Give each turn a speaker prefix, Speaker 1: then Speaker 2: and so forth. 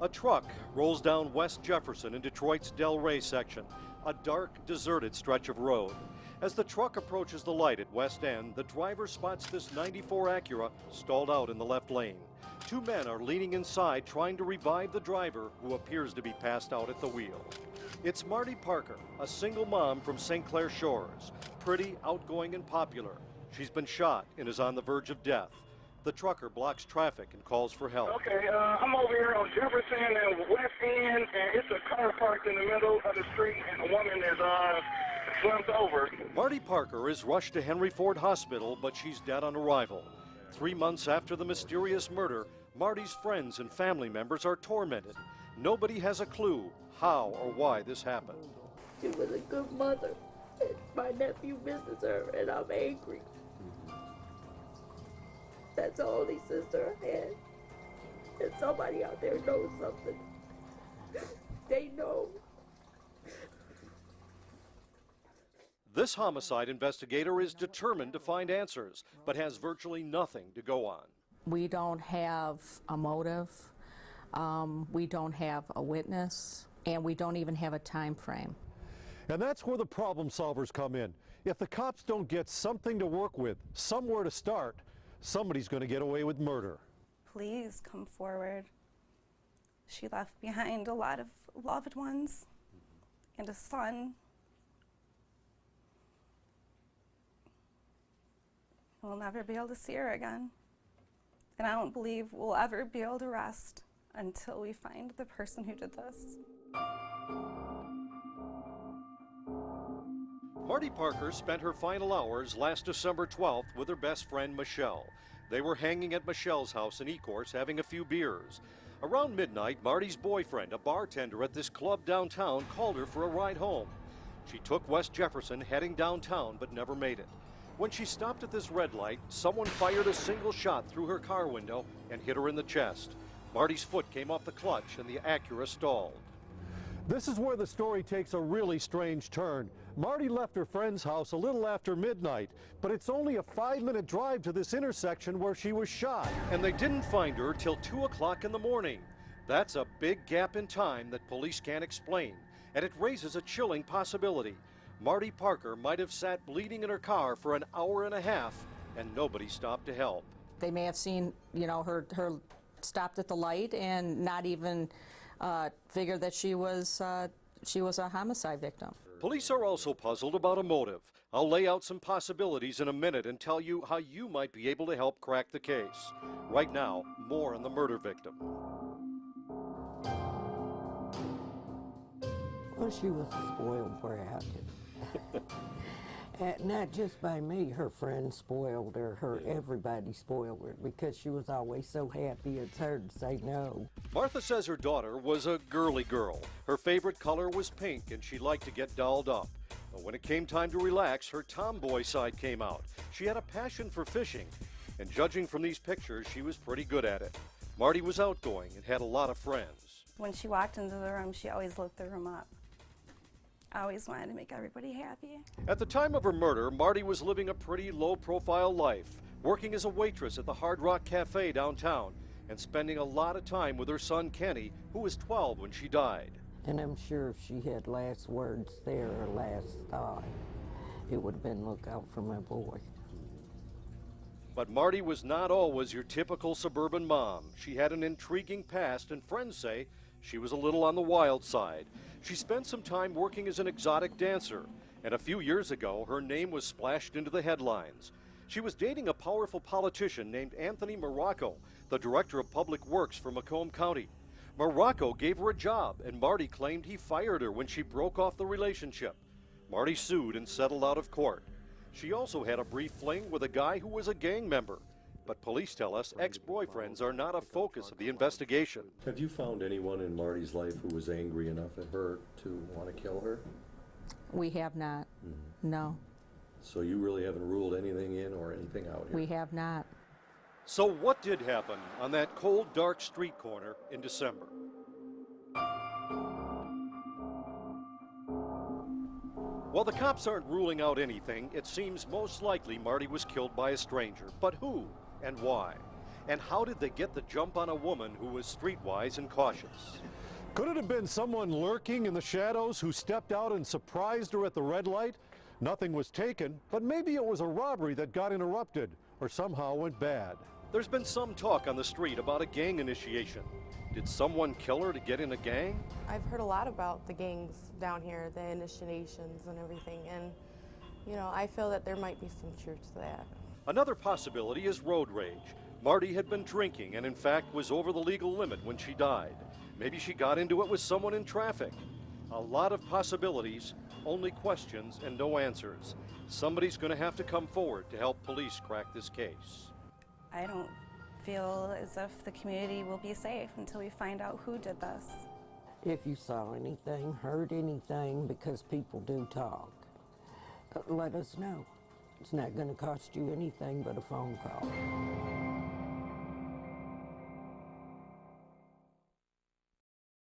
Speaker 1: A truck rolls down West Jefferson in Detroit's Delray section, a dark, deserted stretch of road. As the truck approaches the light at West End, the driver spots this 94 Acura stalled out in the left lane. Two men are leaning inside trying to revive the driver, who appears to be passed out at the wheel. It's Marty Parker, a single mom from St. Clair Shores, pretty, outgoing, and popular. She's been shot and is on the verge of death. The trucker blocks traffic and calls for help.
Speaker 2: Okay, I'm over here on Jefferson and West End, and it's a car parked in the middle of the street, and a woman is slumped over.
Speaker 1: Marty Parker is rushed to Henry Ford Hospital, but she's dead on arrival. 3 months after the mysterious murder, Marty's friends and family members are tormented. Nobody has a clue how or why this happened.
Speaker 3: She was a good mother. My nephew misses her, and I'm angry. That's the only sister I had. And somebody out there knows something. They know.
Speaker 1: This homicide investigator is determined to find answers, but has virtually nothing to go on.
Speaker 4: We don't have a motive, we don't have a witness, and we don't even have a time frame.
Speaker 5: And that's where the problem solvers come in. If the cops don't get something to work with, somewhere to start, somebody's going to get away with murder.
Speaker 6: Please come forward. She left behind a lot of loved ones and a son. We'll never be able to see her again. And I don't believe we'll ever be able to rest until we find the person who did this.
Speaker 1: Marty Parker spent her final hours last December 12th with her best friend Michelle. They were hanging at Michelle's house in Ecorse having a few beers. Around midnight, Marty's boyfriend, a bartender at this club downtown, called her for a ride home. She took West Jefferson heading downtown but never made it. When she stopped at this red light, someone fired a single shot through her car window and hit her in the chest. Marty's foot came off the clutch and the Acura stalled.
Speaker 5: This is where the story takes a really strange turn. Marty left her friend's house a little after midnight, but it's only a 5-minute drive to this intersection where she was shot.
Speaker 1: And they didn't find her till 2 o'clock in the morning. That's a big gap in time that police can't explain, and it raises a chilling possibility. Marty Parker might have sat bleeding in her car for an hour and a half, and nobody stopped to help.
Speaker 4: They may have seen, her stopped at the light and not even figured that she was a homicide victim.
Speaker 1: Police are also puzzled about a motive. I'll lay out some possibilities in a minute and tell you how you might be able to help crack the case. Right now, more on the murder victim.
Speaker 7: Well, she was a spoiled brat. Not just by me, her friends spoiled her, everybody spoiled her because she was always so happy it's hard to say no.
Speaker 1: Martha says her daughter was a girly girl. Her favorite color was pink and she liked to get dolled up. But when it came time to relax, her tomboy side came out. She had a passion for fishing, and judging from these pictures, she was pretty good at it. Marty was outgoing and had a lot of friends.
Speaker 6: When she walked into the room, she always lit the room up. I always wanted to make everybody happy.
Speaker 1: At the time of her murder, Marty was living a pretty low-profile life, working as a waitress at the Hard Rock Cafe downtown, and spending a lot of time with her son Kenny, who was 12 when she died.
Speaker 7: And I'm sure if she had last words there or last thought, it would have been look out for my boy.
Speaker 1: But Marty was not always your typical suburban mom. She had an intriguing past, and friends say she was a little on the wild side. She spent some time working as an exotic dancer, and a few years ago, her name was splashed into the headlines. She was dating a powerful politician named Anthony Morocco, the director of public works for Macomb County. Morocco gave her a job, and Marty claimed he fired her when she broke off the relationship. Marty sued and settled out of court. She also had a brief fling with a guy who was a gang member. But police tell us ex-boyfriends are not a focus of the investigation.
Speaker 8: Have you found anyone in Marty's life who was angry enough at her to want to kill her?
Speaker 4: We have not, no.
Speaker 8: So you really haven't ruled anything in or anything out here?
Speaker 4: We have not.
Speaker 1: So what did happen on that cold, dark street corner in December? While the cops aren't ruling out anything, it seems most likely Marty was killed by a stranger. But who and why? And how did they get the jump on a woman who was streetwise and cautious?
Speaker 5: Could it have been someone lurking in the shadows who stepped out and surprised her at the red light? Nothing was taken, but maybe it was a robbery that got interrupted or somehow went bad.
Speaker 1: There's been some talk on the street about a gang initiation. Did someone kill her to get in a gang?
Speaker 9: I've heard a lot about the gangs down here, the initiations and everything, and you know, I feel that there might be some truth to that.
Speaker 1: Another possibility is road rage. Marty had been drinking and in fact was over the legal limit when she died. Maybe she got into it with someone in traffic. A lot of possibilities, only questions and no answers. Somebody's going to have to come forward to help police crack this case.
Speaker 6: I don't feel as if the community will be safe until we find out who did this.
Speaker 7: If you saw anything, heard anything, because people do talk, let us know. It's not going to cost you anything but a phone call.